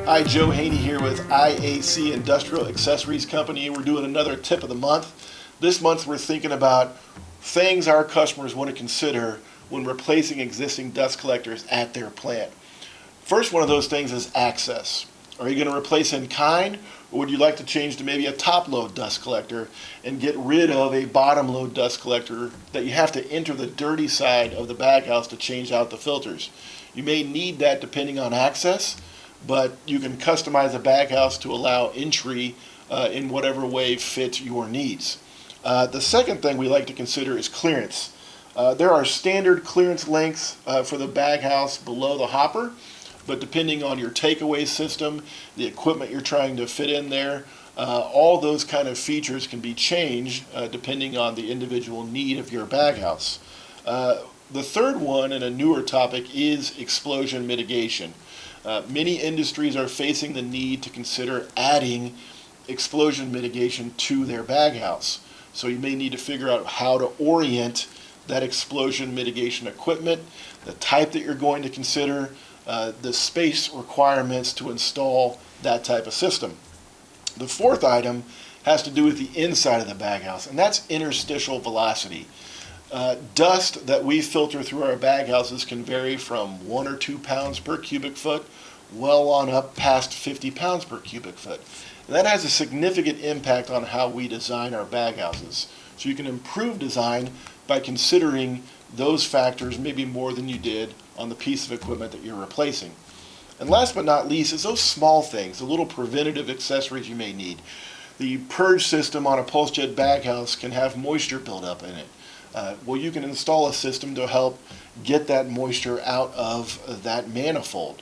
Hi, Joe Haney here with IAC Industrial Accessories Company. We're doing another tip of the month. This month we're thinking about things our customers want to consider when replacing existing dust collectors at their plant. First one of those things is access. Are you going to replace in kind, or would you like to change to maybe a top load dust collector and get rid of a bottom load dust collector that you have to enter the dirty side of the baghouse to change out the filters? You may need that depending on access, but you can customize a baghouse to allow entry in whatever way fits your needs. The second thing we like to consider is clearance. There are standard clearance lengths for the baghouse below the hopper, but depending on your takeaway system, the equipment you're trying to fit in there, all those kind of features can be changed depending on the individual need of your baghouse. The third one, and a newer topic, is explosion mitigation. Many industries are facing the need to consider adding explosion mitigation to their baghouse. So you may need to figure out how to orient that explosion mitigation equipment, the type that you're going to consider, the space requirements to install that type of system. The fourth item has to do with the inside of the baghouse, and that's interstitial velocity. Dust that we filter through our baghouses can vary from 1 or 2 pounds per cubic foot well on up past 50 pounds per cubic foot. And that has a significant impact on how we design our baghouses. So you can improve design by considering those factors maybe more than you did on the piece of equipment that you're replacing. And last but not least is those small things, the little preventative accessories you may need. The purge system on a pulse jet baghouse can have moisture buildup in it. Well, you can install a system to help get that moisture out of that manifold.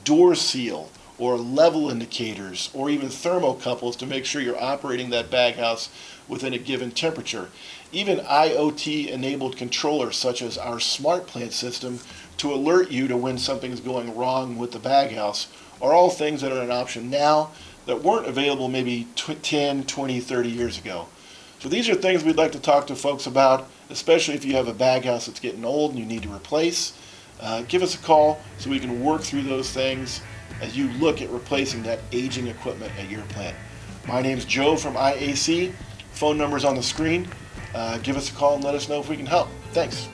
Door seal or level indicators or even thermocouples to make sure you're operating that baghouse within a given temperature. Even IoT enabled controllers such as our smart plant system to alert you to when something's going wrong with the baghouse are all things that are an option now that weren't available maybe 10, 20, 30 years ago. So these are things we'd like to talk to folks about, especially if you have a baghouse that's getting old and you need to replace. Give us a call so we can work through those things as you look at replacing that aging equipment at your plant. My name's Joe from IAC. Phone number's on the screen. Give us a call and let us know if we can help. Thanks.